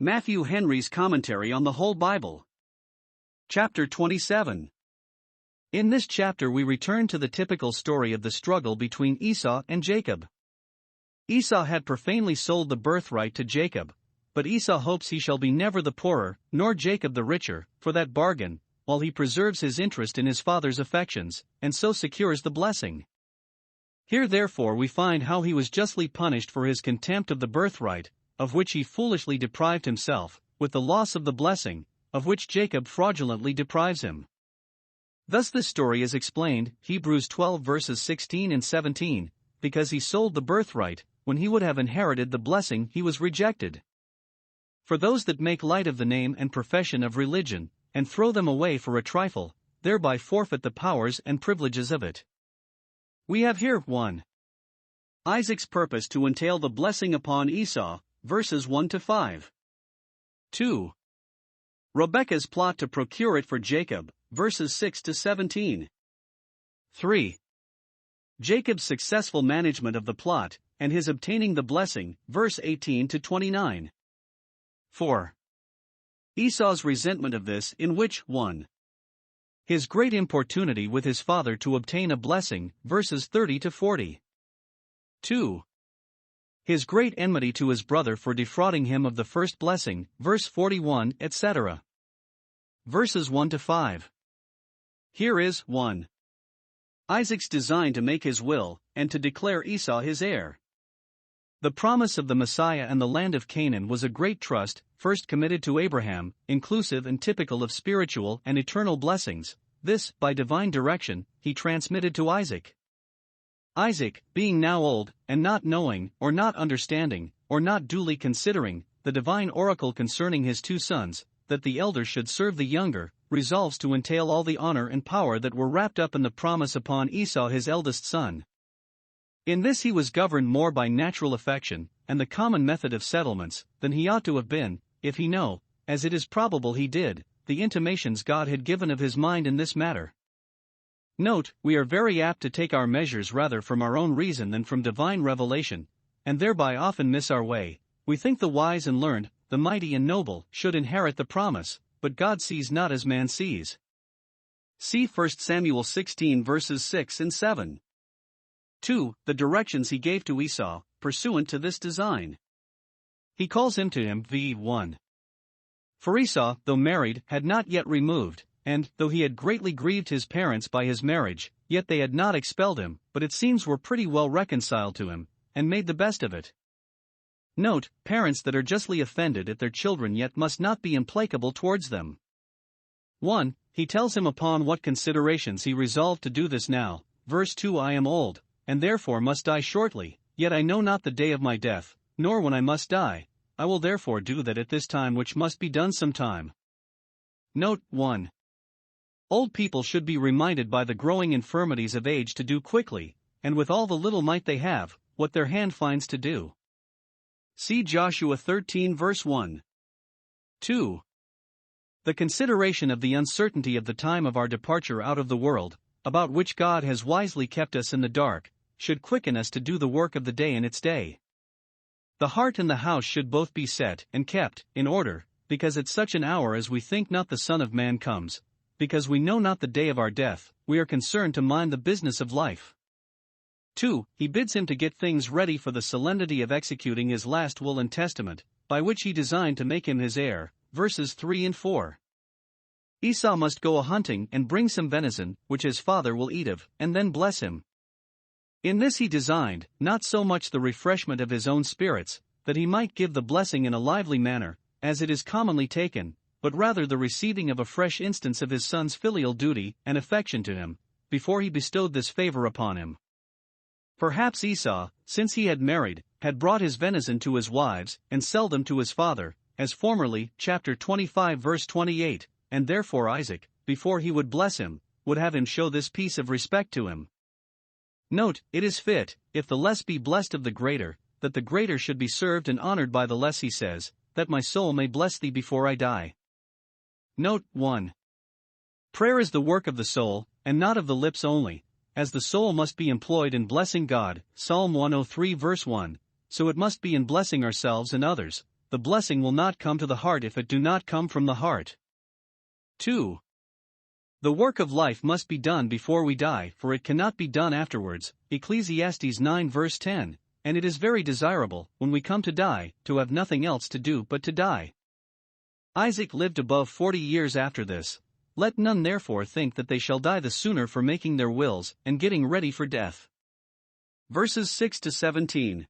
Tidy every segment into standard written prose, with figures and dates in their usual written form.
Matthew Henry's Commentary on the Whole Bible. Chapter 27. In this chapter we return to the typical story of the struggle between Esau and Jacob. Esau had profanely sold the birthright to Jacob, but Esau hopes he shall be never the poorer, nor Jacob the richer, for that bargain, while he preserves his interest in his father's affections, and so secures the blessing. Here therefore we find how he was justly punished for his contempt of the birthright, of which he foolishly deprived himself, with the loss of the blessing, of which Jacob fraudulently deprives him. Thus this story is explained, Hebrews 12 verses 16 and 17, because he sold the birthright, when he would have inherited the blessing he was rejected. For those that make light of the name and profession of religion, and throw them away for a trifle, thereby forfeit the powers and privileges of it. We have here 1. Isaac's purpose to entail the blessing upon Esau, verses 1 to 5. 2. Rebekah's plot to procure it for Jacob, verses 6 to 17. 3. Jacob's successful management of the plot, and his obtaining the blessing, verse 18 to 29. 4. Esau's resentment of this, in which 1. His great importunity with his father to obtain a blessing, verses 30 to 40. 2. His great enmity to his brother for defrauding him of the first blessing, verse 41, etc. Verses 1 to 5. Here is 1. Isaac's design to make his will, and to declare Esau his heir. The promise of the Messiah and the land of Canaan was a great trust, first committed to Abraham, inclusive and typical of spiritual and eternal blessings. This, by divine direction, he transmitted to Isaac. Isaac, being now old, and not knowing, or not understanding, or not duly considering, the divine oracle concerning his 2 sons, that the elder should serve the younger, resolves to entail all the honor and power that were wrapped up in the promise upon Esau his eldest son. In this he was governed more by natural affection, and the common method of settlements, than he ought to have been, if he know, as it is probable he did, the intimations God had given of his mind in this matter. Note, we are very apt to take our measures rather from our own reason than from divine revelation, and thereby often miss our way. We think the wise and learned, the mighty and noble, should inherit the promise, but God sees not as man sees. See 1 Samuel 16 verses 6 and 7. 2. The directions he gave to Esau, pursuant to this design. He calls him to him v. 1. For Esau, though married, had not yet removed, and, though he had greatly grieved his parents by his marriage, yet they had not expelled him, but it seems were pretty well reconciled to him, and made the best of it. Note, parents that are justly offended at their children yet must not be implacable towards them. 1. He tells him upon what considerations he resolved to do this now, verse 2. I am old, and therefore must die shortly, yet I know not the day of my death, nor when I must die. I will therefore do that at this time which must be done sometime. Note, 1. Old people should be reminded by the growing infirmities of age to do quickly, and with all the little might they have, what their hand finds to do. See Joshua 13 verse 1. 2. The consideration of the uncertainty of the time of our departure out of the world, about which God has wisely kept us in the dark, should quicken us to do the work of the day in its day. The heart and the house should both be set and kept in order, because at such an hour as we think not the Son of Man comes, because we know not the day of our death, we are concerned to mind the business of life. 2. He bids him to get things ready for the solemnity of executing his last will and testament, by which he designed to make him his heir, verses 3 and 4. Esau must go a-hunting and bring some venison, which his father will eat of, and then bless him. In this he designed, not so much the refreshment of his own spirits, that he might give the blessing in a lively manner, as it is commonly taken, but rather the receiving of a fresh instance of his son's filial duty and affection to him, before he bestowed this favor upon him. Perhaps Esau, since he had married, had brought his venison to his wives, and sell them to his father, as formerly, chapter 25 verse 28, and therefore Isaac, before he would bless him, would have him show this piece of respect to him. Note, it is fit, if the less be blessed of the greater, that the greater should be served and honored by the less, he says, that my soul may bless thee before I die. Note, 1. Prayer is the work of the soul, and not of the lips only, as the soul must be employed in blessing God, Psalm 103 verse 1, so it must be in blessing ourselves and others, the blessing will not come to the heart if it do not come from the heart. 2. The work of life must be done before we die, for it cannot be done afterwards, Ecclesiastes 9 verse 10, and it is very desirable, when we come to die, to have nothing else to do but to die. Isaac lived above 40 years after this. Let none therefore think that they shall die the sooner for making their wills, and getting ready for death. Verses 6 to 17.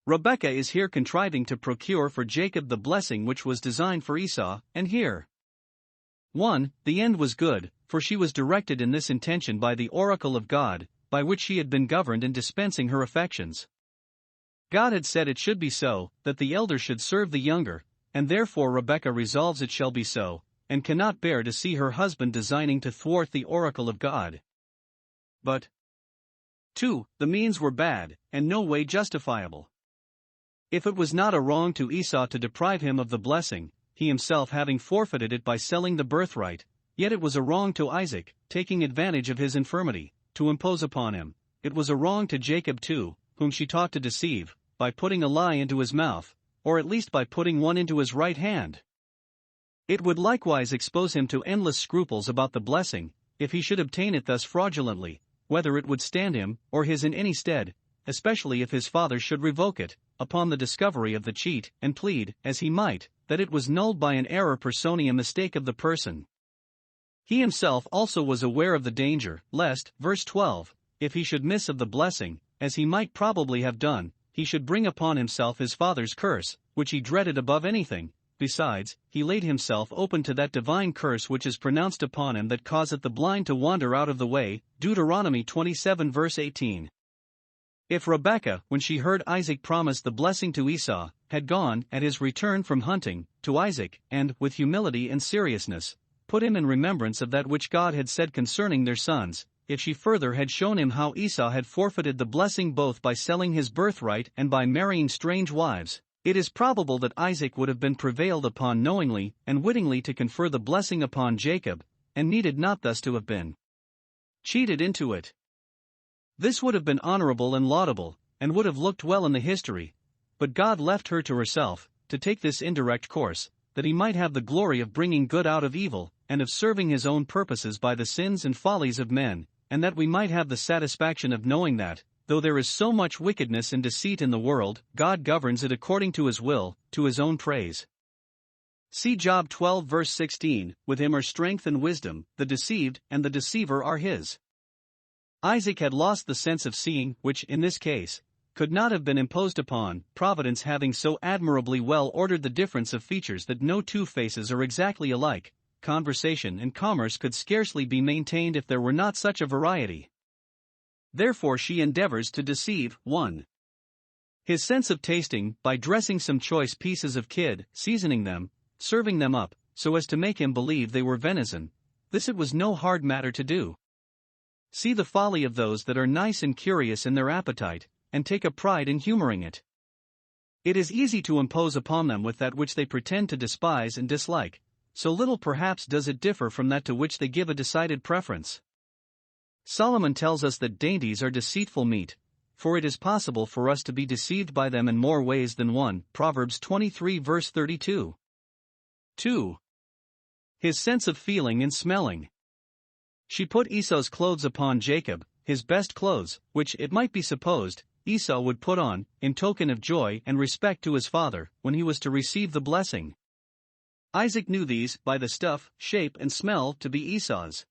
Rebekah is here contriving to procure for Jacob the blessing which was designed for Esau, and here. 1. The end was good, for she was directed in this intention by the oracle of God, by which she had been governed in dispensing her affections. God had said it should be so, that the elder should serve the younger, and therefore Rebekah resolves it shall be so, and cannot bear to see her husband designing to thwart the oracle of God. But 2. The means were bad, and no way justifiable. If it was not a wrong to Esau to deprive him of the blessing, he himself having forfeited it by selling the birthright, yet it was a wrong to Isaac, taking advantage of his infirmity, to impose upon him. It was a wrong to Jacob too, whom she taught to deceive, by putting a lie into his mouth, or at least by putting one into his right hand. It would likewise expose him to endless scruples about the blessing, if he should obtain it thus fraudulently, whether it would stand him, or his in any stead, especially if his father should revoke it, upon the discovery of the cheat, and plead, as he might, that it was nulled by an error personae, a mistake of the person. He himself also was aware of the danger, lest, verse 12, if he should miss of the blessing, as he might probably have done, he should bring upon himself his father's curse, which he dreaded above anything. Besides, he laid himself open to that divine curse which is pronounced upon him that causeth the blind to wander out of the way, Deuteronomy 27 verse 18. If Rebekah, when she heard Isaac promise the blessing to Esau, had gone, at his return from hunting, to Isaac, and, with humility and seriousness, put him in remembrance of that which God had said concerning their sons, if she further had shown him how Esau had forfeited the blessing both by selling his birthright and by marrying strange wives, it is probable that Isaac would have been prevailed upon knowingly and wittingly to confer the blessing upon Jacob, and needed not thus to have been cheated into it. This would have been honorable and laudable, and would have looked well in the history, but God left her to herself, to take this indirect course, that he might have the glory of bringing good out of evil, and of serving his own purposes by the sins and follies of men, and that we might have the satisfaction of knowing that, though there is so much wickedness and deceit in the world, God governs it according to his will, to his own praise. See Job 12 verse 16, with him are strength and wisdom, the deceived and the deceiver are his. Isaac had lost the sense of seeing, which, in this case, could not have been imposed upon, Providence having so admirably well ordered the difference of features that no two faces are exactly alike. Conversation and commerce could scarcely be maintained if there were not such a variety. Therefore she endeavors to deceive, 1. His sense of tasting, by dressing some choice pieces of kid, seasoning them, serving them up, so as to make him believe they were venison. This it was no hard matter to do. See the folly of those that are nice and curious in their appetite, and take a pride in humoring it. It is easy to impose upon them with that which they pretend to despise and dislike, so little perhaps does it differ from that to which they give a decided preference. Solomon tells us that dainties are deceitful meat, for it is possible for us to be deceived by them in more ways than one, Proverbs 23 verse 32. 2. His sense of feeling and smelling. She put Esau's clothes upon Jacob, his best clothes, which, it might be supposed, Esau would put on, in token of joy and respect to his father, when he was to receive the blessing. Isaac knew these, by the stuff, shape and smell, to be Esau's.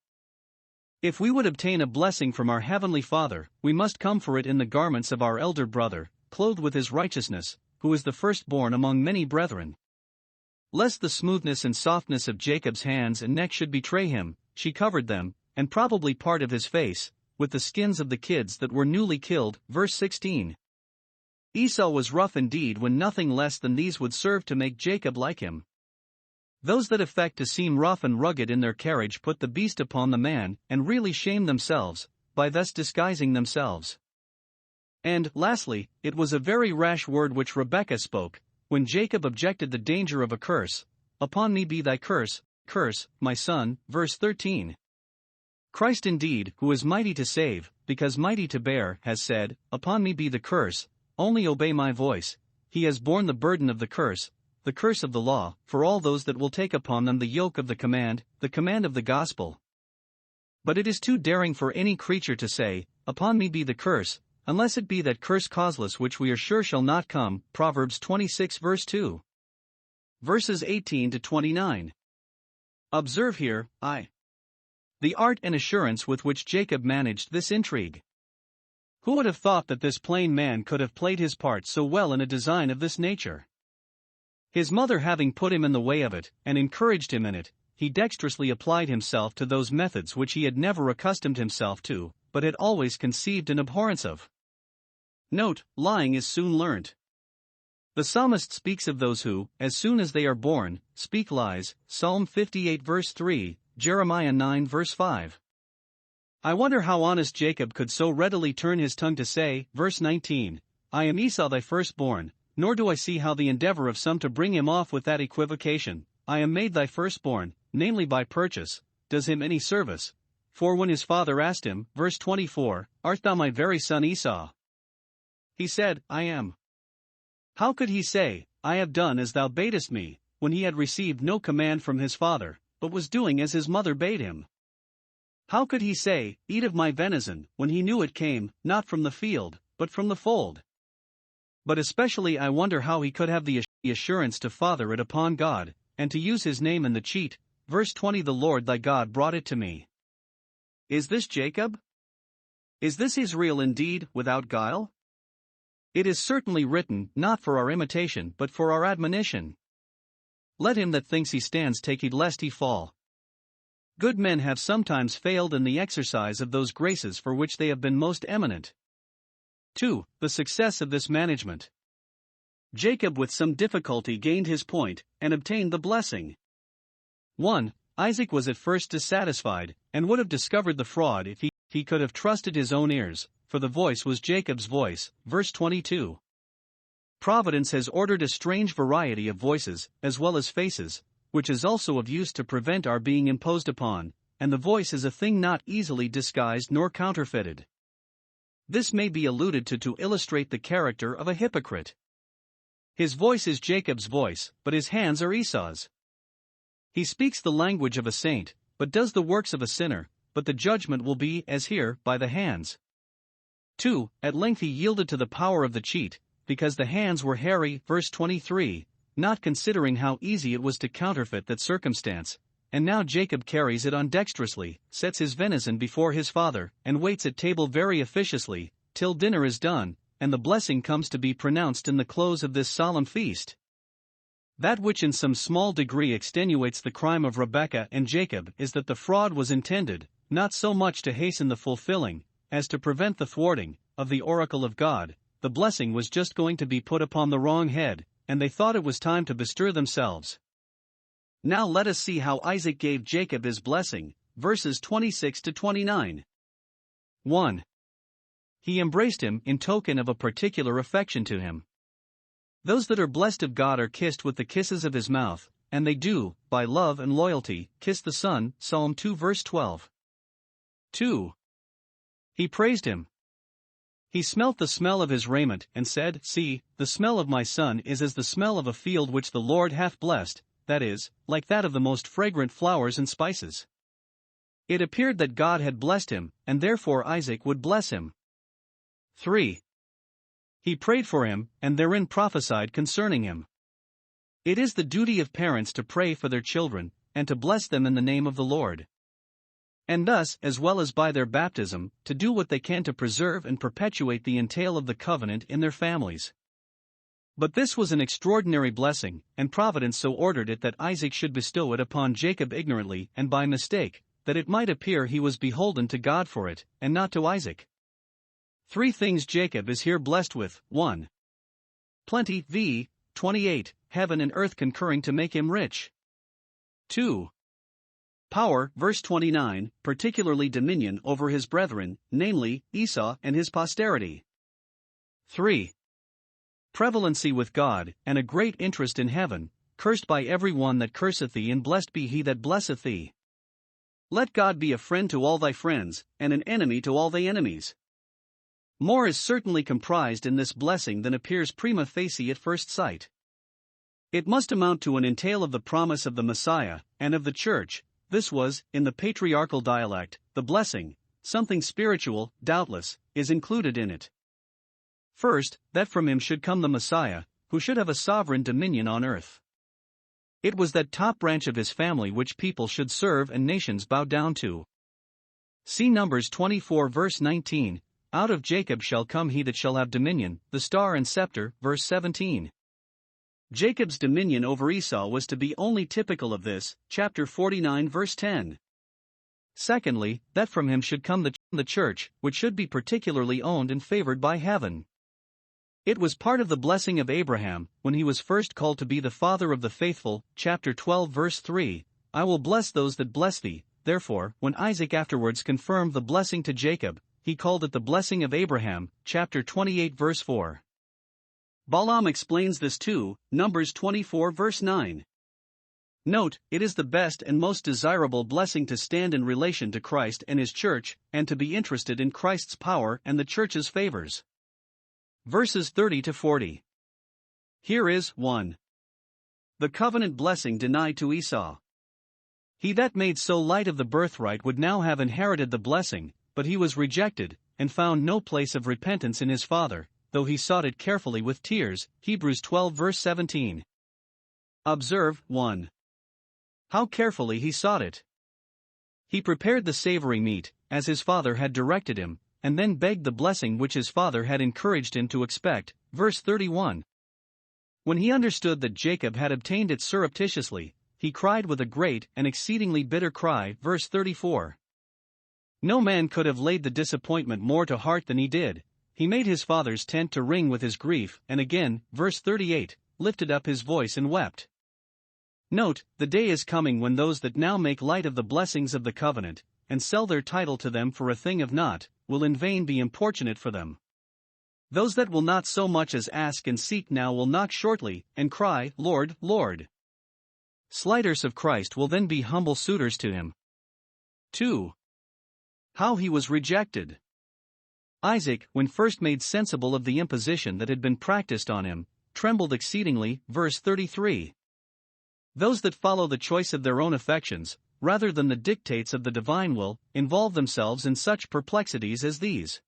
If we would obtain a blessing from our heavenly Father, we must come for it in the garments of our elder brother, clothed with his righteousness, who is the firstborn among many brethren. Lest the smoothness and softness of Jacob's hands and neck should betray him, she covered them, and probably part of his face, with the skins of the kids that were newly killed, verse 16. Esau was rough indeed when nothing less than these would serve to make Jacob like him. Those that affect to seem rough and rugged in their carriage put the beast upon the man, and really shame themselves, by thus disguising themselves. And, lastly, it was a very rash word which Rebekah spoke, when Jacob objected the danger of a curse. Upon me be thy curse, my son, verse 13. Christ indeed, who is mighty to save, because mighty to bear, has said, upon me be the curse, only obey my voice. he has borne the burden of the curse of the law, for all those that will take upon them the yoke of the command of the gospel. But it is too daring for any creature to say, Upon me be the curse, unless it be that curse causeless which we are sure shall not come. Proverbs 26 verse 2. Verses 18 to 29. Observe here, the art and assurance with which Jacob managed this intrigue. Who would have thought that this plain man could have played his part so well in a design of this nature? His mother having put him in the way of it, and encouraged him in it, he dexterously applied himself to those methods which he had never accustomed himself to, but had always conceived an abhorrence of. Note, lying is soon learnt. The psalmist speaks of those who, as soon as they are born, speak lies, Psalm 58 verse 3, Jeremiah 9 verse 5. I wonder how honest Jacob could so readily turn his tongue to say, verse 19, I am Esau thy firstborn, nor do I see how the endeavor of some to bring him off with that equivocation, I am made thy firstborn, namely by purchase, does him any service. For when his father asked him, verse 24, Art thou my very son Esau? He said, I am. How could he say, I have done as thou badest me, when he had received no command from his father, but was doing as his mother bade him? How could he say, Eat of my venison, when he knew it came, not from the field, but from the fold? But especially I wonder how he could have the assurance to father it upon God, and to use his name in the cheat. Verse 20 The Lord thy God brought it to me. Is this Jacob? Is this Israel indeed, without guile? It is certainly written, not for our imitation but for our admonition. Let him that thinks he stands take heed lest he fall. Good men have sometimes failed in the exercise of those graces for which they have been most eminent. 2. The success of this management. Jacob with some difficulty gained his point, and obtained the blessing. 1. Isaac was at first dissatisfied, and would have discovered the fraud if he could have trusted his own ears, for the voice was Jacob's voice, verse 22. Providence has ordered a strange variety of voices, as well as faces, which is also of use to prevent our being imposed upon, and the voice is a thing not easily disguised nor counterfeited. This may be alluded to illustrate the character of a hypocrite. His voice is Jacob's voice, but his hands are Esau's. He speaks the language of a saint, but does the works of a sinner, but the judgment will be, as here, by the hands. 2. At length he yielded to the power of the cheat, because the hands were hairy, verse 23, not considering how easy it was to counterfeit that circumstance, and now Jacob carries it on dexterously, sets his venison before his father, and waits at table very officiously, till dinner is done, and the blessing comes to be pronounced in the close of this solemn feast. That which in some small degree extenuates the crime of Rebekah and Jacob is that the fraud was intended, not so much to hasten the fulfilling, as to prevent the thwarting, of the oracle of God. The blessing was just going to be put upon the wrong head, and they thought it was time to bestir themselves. Now let us see how Isaac gave Jacob his blessing, verses 26 to 29. 1. He embraced him in token of a particular affection to him. Those that are blessed of God are kissed with the kisses of his mouth, and they do, by love and loyalty, kiss the Son, Psalm 2 verse 12. 2. He praised him. He smelt the smell of his raiment, and said, See, the smell of my son is as the smell of a field which the Lord hath blessed, that is, like that of the most fragrant flowers and spices. It appeared that God had blessed him, and therefore Isaac would bless him. 3. He prayed for him, and therein prophesied concerning him. It is the duty of parents to pray for their children, and to bless them in the name of the Lord. And thus, as well as by their baptism, to do what they can to preserve and perpetuate the entail of the covenant in their families. But this was an extraordinary blessing, and Providence so ordered it that Isaac should bestow it upon Jacob ignorantly and by mistake, that it might appear he was beholden to God for it, and not to Isaac. 3 things Jacob is here blessed with. 1. Plenty, v. 28, heaven and earth concurring to make him rich. 2. Power, verse 29, particularly dominion over his brethren, namely, Esau and his posterity. 3. Prevalency with God, and a great interest in heaven, cursed by every one that curseth thee, and blessed be he that blesseth thee. Let God be a friend to all thy friends, and an enemy to all thy enemies. More is certainly comprised in this blessing than appears prima facie at first sight. It must amount to an entail of the promise of the Messiah, and of the Church. This was, in the patriarchal dialect, the blessing. Something spiritual, doubtless, is included in it. First, that from him should come the Messiah, who should have a sovereign dominion on earth. It was that top branch of his family which people should serve and nations bow down to. See Numbers 24 verse 19, out of Jacob shall come he that shall have dominion, the star and scepter, verse 17. Jacob's dominion over Esau was to be only typical of this, chapter 49 verse 10. Secondly, that from him should come the church, which should be particularly owned and favored by heaven. It was part of the blessing of Abraham, when he was first called to be the father of the faithful, chapter 12 verse 3, I will bless those that bless thee. Therefore, when Isaac afterwards confirmed the blessing to Jacob, he called it the blessing of Abraham, chapter 28 verse 4. Balaam explains this too, Numbers 24 verse 9. Note, it is the best and most desirable blessing to stand in relation to Christ and his church, and to be interested in Christ's power and the church's favors. Verses 30 to 40. Here is 1. The covenant blessing denied to Esau. He that made so light of the birthright would now have inherited the blessing, but he was rejected, and found no place of repentance in his father, though he sought it carefully with tears, Hebrews 12 verse 17. Observe, 1. How carefully he sought it. He prepared the savory meat, as his father had directed him, and then begged the blessing which his father had encouraged him to expect, verse 31. When he understood that Jacob had obtained it surreptitiously, he cried with a great and exceedingly bitter cry, verse 34. No man could have laid the disappointment more to heart than he did. He made his father's tent to ring with his grief, and again, verse 38, lifted up his voice and wept. Note, the day is coming when those that now make light of the blessings of the covenant, and sell their title to them for a thing of naught, will in vain be importunate for them. Those that will not so much as ask and seek now will knock shortly, and cry, Lord, Lord. Slighters of Christ will then be humble suitors to him. 2. How he was rejected. Isaac, when first made sensible of the imposition that had been practiced on him, trembled exceedingly, verse 33. Those that follow the choice of their own affections, rather than the dictates of the divine will, involve themselves in such perplexities as these.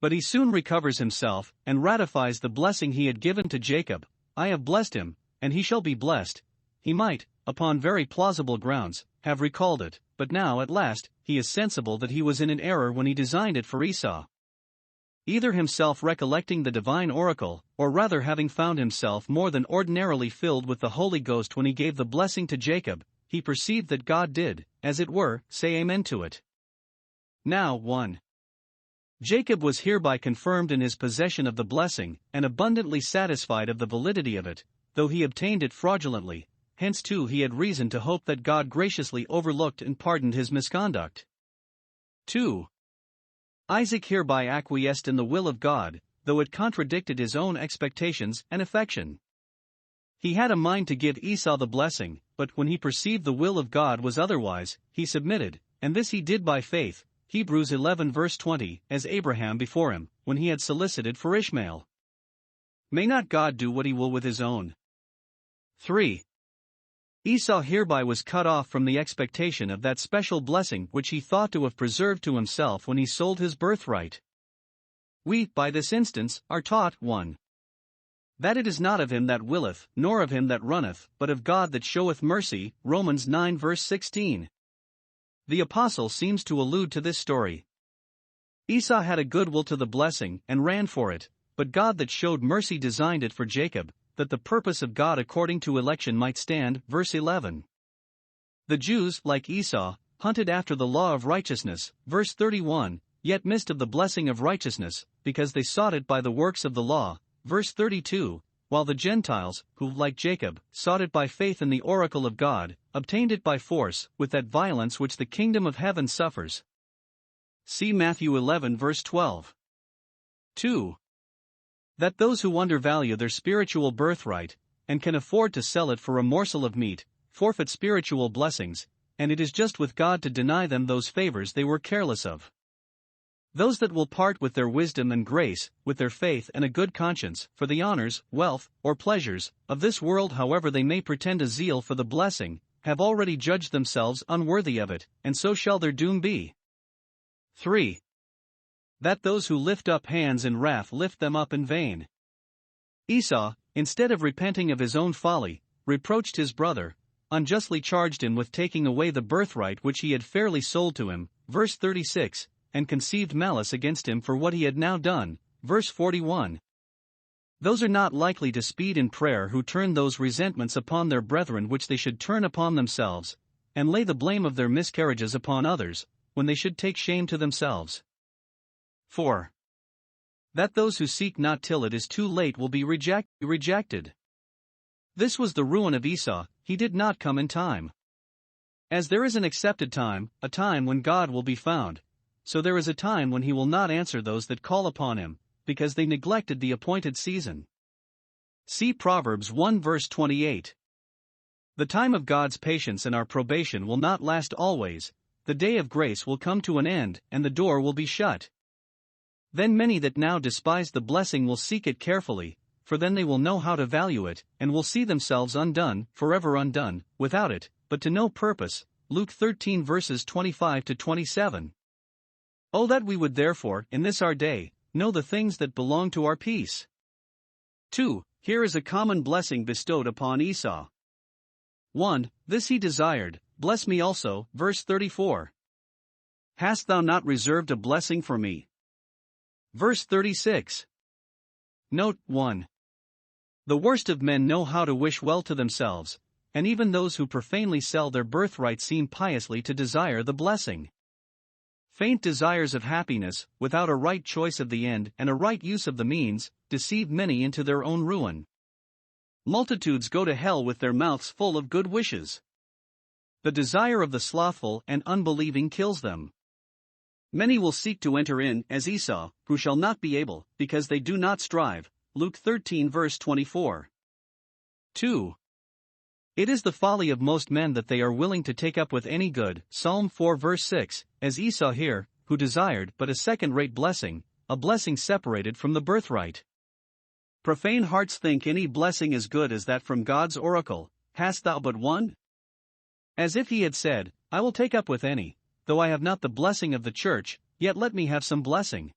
But he soon recovers himself, and ratifies the blessing he had given to Jacob. I have blessed him, and he shall be blessed. He might, upon very plausible grounds, have recalled it, but now at last, he is sensible that he was in an error when he designed it for Esau. Either himself recollecting the divine oracle, or rather having found himself more than ordinarily filled with the Holy Ghost when he gave the blessing to Jacob, he perceived that God did, as it were, say amen to it. Now 1. Jacob was hereby confirmed in his possession of the blessing, and abundantly satisfied of the validity of it, though he obtained it fraudulently. Hence too he had reason to hope that God graciously overlooked and pardoned his misconduct. 2. Isaac hereby acquiesced in the will of God, though it contradicted his own expectations and affection. He had a mind to give Esau the blessing, but when he perceived the will of God was otherwise, he submitted, and this he did by faith, Hebrews 11 verse 20, as Abraham before him, when he had solicited for Ishmael. May not God do what he will with his own? 3. Esau hereby was cut off from the expectation of that special blessing which he thought to have preserved to himself when he sold his birthright. We, by this instance, are taught, 1. That it is not of him that willeth, nor of him that runneth, but of God that showeth mercy, Romans 9 verse 16. The apostle seems to allude to this story. Esau had a good will to the blessing, and ran for it, but God that showed mercy designed it for Jacob, that the purpose of God according to election might stand, verse 11. The Jews, like Esau, hunted after the law of righteousness, verse 31, yet missed of the blessing of righteousness, because they sought it by the works of the law, verse 32, while the Gentiles, who, like Jacob, sought it by faith in the oracle of God, obtained it by force, with that violence which the kingdom of heaven suffers. See Matthew 11 verse 12. 2. That those who undervalue their spiritual birthright, and can afford to sell it for a morsel of meat, forfeit spiritual blessings, and it is just with God to deny them those favors they were careless of. Those that will part with their wisdom and grace, with their faith and a good conscience, for the honors, wealth, or pleasures of this world, however they may pretend a zeal for the blessing, have already judged themselves unworthy of it, and so shall their doom be. 3. That those who lift up hands in wrath lift them up in vain. Esau, instead of repenting of his own folly, reproached his brother, unjustly charged him with taking away the birthright which he had fairly sold to him, verse 36, and conceived malice against him for what he had now done, verse 41. Those are not likely to speed in prayer who turn those resentments upon their brethren which they should turn upon themselves, and lay the blame of their miscarriages upon others, when they should take shame to themselves. 4. That those who seek not till it is too late will be rejected. This was the ruin of Esau, he did not come in time. As there is an accepted time, a time when God will be found, so there is a time when he will not answer those that call upon him, because they neglected the appointed season. See Proverbs 1 verse 28. The time of God's patience and our probation will not last always, the day of grace will come to an end, and the door will be shut. Then many that now despise the blessing will seek it carefully, for then they will know how to value it, and will see themselves undone, forever undone, without it, but to no purpose. Luke 13 verses 25 to 27. Oh, that we would therefore, in this our day, know the things that belong to our peace. 2. Here is a common blessing bestowed upon Esau. 1. This he desired, bless me also, verse 34. Hast thou not reserved a blessing for me? Verse 36. Note 1. The worst of men know how to wish well to themselves, and even those who profanely sell their birthright seem piously to desire the blessing. Faint desires of happiness, without a right choice of the end and a right use of the means, deceive many into their own ruin. Multitudes go to hell with their mouths full of good wishes. The desire of the slothful and unbelieving kills them. Many will seek to enter in, as Esau, who shall not be able, because they do not strive. Luke 13 verse 24. 2. It is the folly of most men that they are willing to take up with any good, Psalm 4 verse 6, as Esau here, who desired but a second-rate blessing, a blessing separated from the birthright. Profane hearts think any blessing as good as that from God's oracle, hast thou but one? As if he had said, I will take up with any, though I have not the blessing of the church, yet let me have some blessing.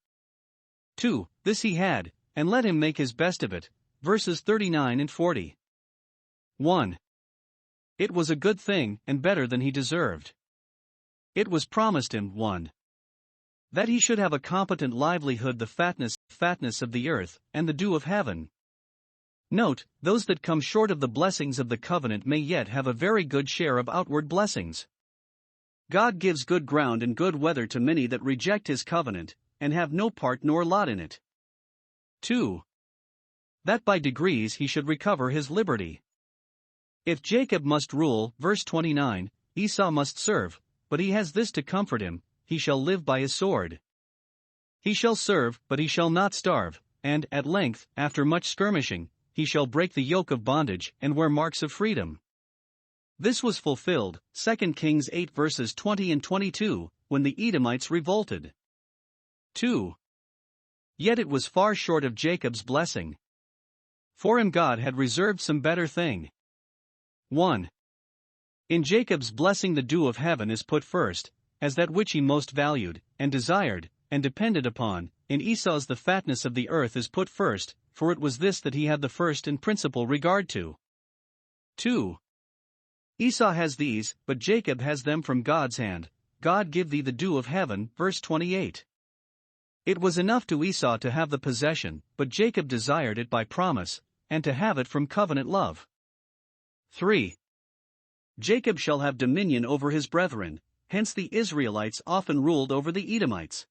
2. This he had, and let him make his best of it, verses 39 and 40. 1. It was a good thing, and better than he deserved. It was promised him, 1. That he should have a competent livelihood, the fatness of the earth, and the dew of heaven. Note, those that come short of the blessings of the covenant may yet have a very good share of outward blessings. God gives good ground and good weather to many that reject his covenant, and have no part nor lot in it. 2. That by degrees he should recover his liberty. If Jacob must rule, verse 29, Esau must serve, but he has this to comfort him, he shall live by his sword. He shall serve, but he shall not starve, and, at length, after much skirmishing, he shall break the yoke of bondage, and wear marks of freedom. This was fulfilled, 2 Kings 8 verses 20 and 22, when the Edomites revolted. 2. Yet it was far short of Jacob's blessing. For him God had reserved some better thing. 1. In Jacob's blessing the dew of heaven is put first, as that which he most valued, and desired, and depended upon. In Esau's the fatness of the earth is put first, for it was this that he had the first and principal regard to. 2. Esau has these, but Jacob has them from God's hand. God give thee the dew of heaven, verse 28. It was enough to Esau to have the possession, but Jacob desired it by promise, and to have it from covenant love. 3. Jacob shall have dominion over his brethren, hence the Israelites often ruled over the Edomites.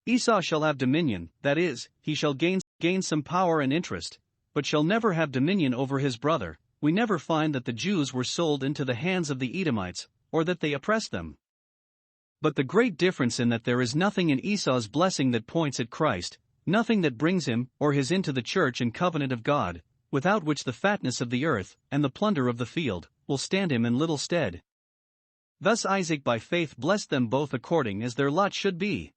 Esau shall have dominion, that is, he shall gain some power and interest, but shall never have dominion over his brother. We never find that the Jews were sold into the hands of the Edomites, or that they oppressed them. But the great difference in that there is nothing in Esau's blessing that points at Christ, nothing that brings him or his into the church and covenant of God, without which the fatness of the earth, and the plunder of the field, will stand him in little stead. Thus Isaac by faith blessed them both according as their lot should be.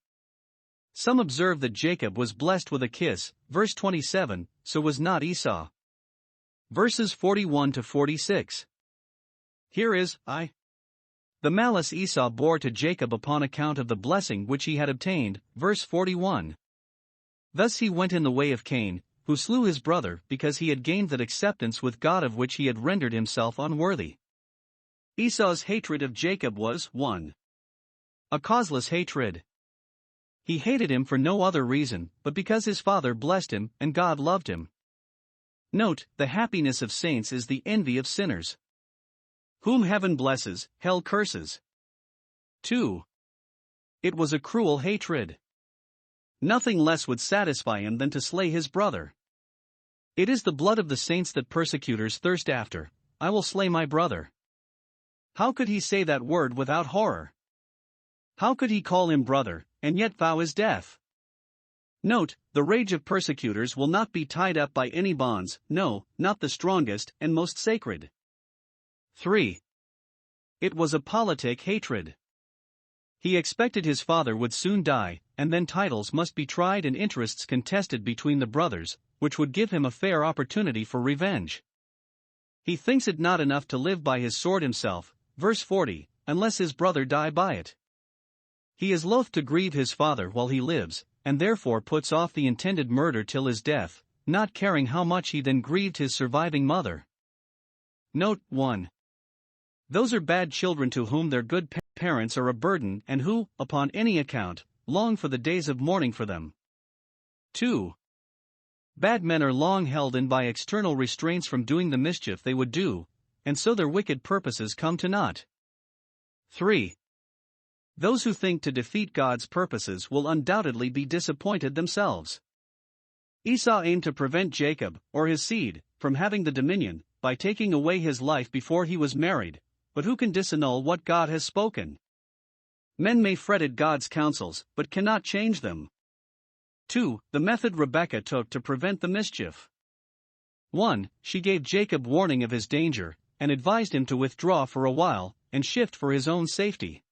Some observe that Jacob was blessed with a kiss, verse 27, so was not Esau. Verses 41 to 46. Here is the malice Esau bore to Jacob upon account of the blessing which he had obtained, verse 41. Thus he went in the way of Cain, who slew his brother because he had gained that acceptance with God of which he had rendered himself unworthy. Esau's hatred of Jacob was 1. A causeless hatred. He hated him for no other reason but because his father blessed him and God loved him. Note, the happiness of saints is the envy of sinners. Whom heaven blesses, hell curses. 2. It was a cruel hatred. Nothing less would satisfy him than to slay his brother. It is the blood of the saints that persecutors thirst after. I will slay my brother. How could he say that word without horror? How could he call him brother, and yet vow his death? Note, the rage of persecutors will not be tied up by any bonds, no, not the strongest and most sacred. 3. It was a politic hatred. He expected his father would soon die, and then titles must be tried and interests contested between the brothers, which would give him a fair opportunity for revenge. He thinks it not enough to live by his sword himself, verse 40, unless his brother die by it. He is loath to grieve his father while he lives, and therefore puts off the intended murder till his death, not caring how much he then grieved his surviving mother. Note 1. Those are bad children to whom their good parents are a burden and who, upon any account, long for the days of mourning for them. 2. Bad men are long held in by external restraints from doing the mischief they would do, and so their wicked purposes come to naught. 3. Those who think to defeat God's purposes will undoubtedly be disappointed themselves. Esau aimed to prevent Jacob, or his seed, from having the dominion, by taking away his life before he was married, but who can disannul what God has spoken? Men may fret at God's counsels, but cannot change them. 2. The method Rebekah took to prevent the mischief. 1. She gave Jacob warning of his danger, and advised him to withdraw for a while, and shift for his own safety.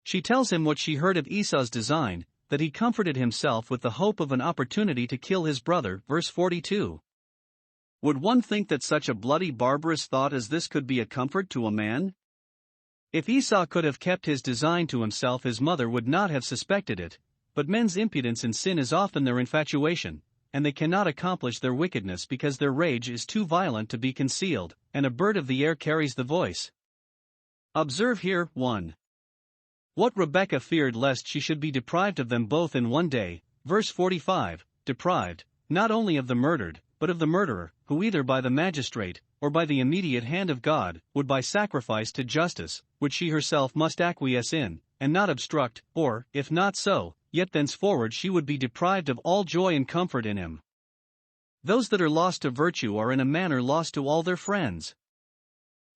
She tells him what she heard of Esau's design, that he comforted himself with the hope of an opportunity to kill his brother, verse 42. Would one think that such a bloody barbarous thought as this could be a comfort to a man? If Esau could have kept his design to himself, his mother would not have suspected it, but men's impudence in sin is often their infatuation, and they cannot accomplish their wickedness because their rage is too violent to be concealed, and a bird of the air carries the voice. Observe here, 1. What Rebekah feared lest she should be deprived of them both in one day, verse 45, deprived, not only of the murdered, but of the murderer, who either by the magistrate, or by the immediate hand of God, would by sacrifice to justice, which she herself must acquiesce in, and not obstruct, or, if not so, yet thenceforward she would be deprived of all joy and comfort in him. Those that are lost to virtue are in a manner lost to all their friends.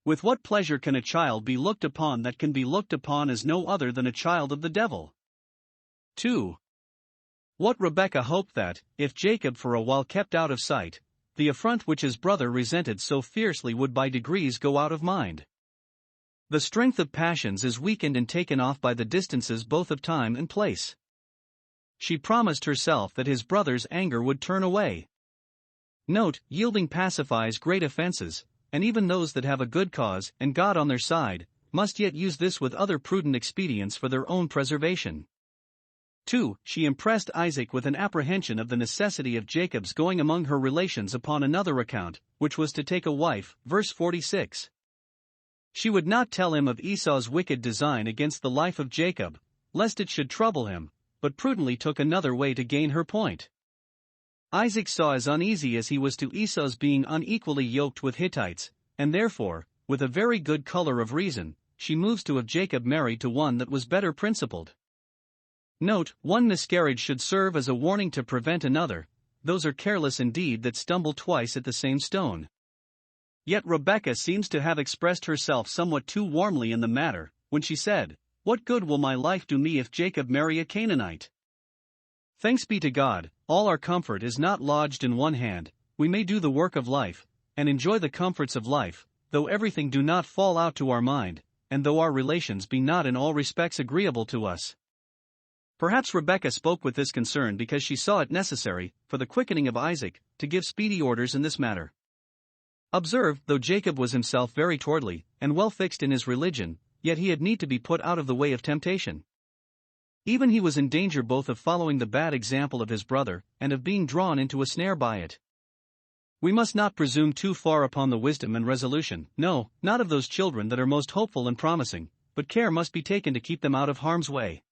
With what pleasure can a child be looked upon that can be looked upon as no other than a child of the devil? 2. What Rebekah hoped that, if Jacob for a while kept out of sight, the affront which his brother resented so fiercely would by degrees go out of mind. The strength of passions is weakened and taken off by the distances both of time and place. She promised herself that his brother's anger would turn away. Note, yielding pacifies great offenses, and even those that have a good cause and God on their side, must yet use this with other prudent expedients for their own preservation. 2. She impressed Isaac with an apprehension of the necessity of Jacob's going among her relations upon another account, which was to take a wife, verse 46. She would not tell him of Esau's wicked design against the life of Jacob, lest it should trouble him, but prudently took another way to gain her point. Isaac saw as uneasy as he was to Esau's being unequally yoked with Hittites, and therefore, with a very good color of reason, she moves to have Jacob married to one that was better principled. Note, one miscarriage should serve as a warning to prevent another. Those are careless indeed that stumble twice at the same stone. Yet Rebekah seems to have expressed herself somewhat too warmly in the matter, when she said, "What good will my life do me if Jacob marry a Canaanite?" Thanks be to God, all our comfort is not lodged in one hand. We may do the work of life, and enjoy the comforts of life, though everything do not fall out to our mind, and though our relations be not in all respects agreeable to us. Perhaps Rebekah spoke with this concern because she saw it necessary, for the quickening of Isaac, to give speedy orders in this matter. Observe, though Jacob was himself very towardly, and well fixed in his religion, yet he had need to be put out of the way of temptation. Even he was in danger both of following the bad example of his brother, and of being drawn into a snare by it. We must not presume too far upon the wisdom and resolution, no, not of those children that are most hopeful and promising, but care must be taken to keep them out of harm's way.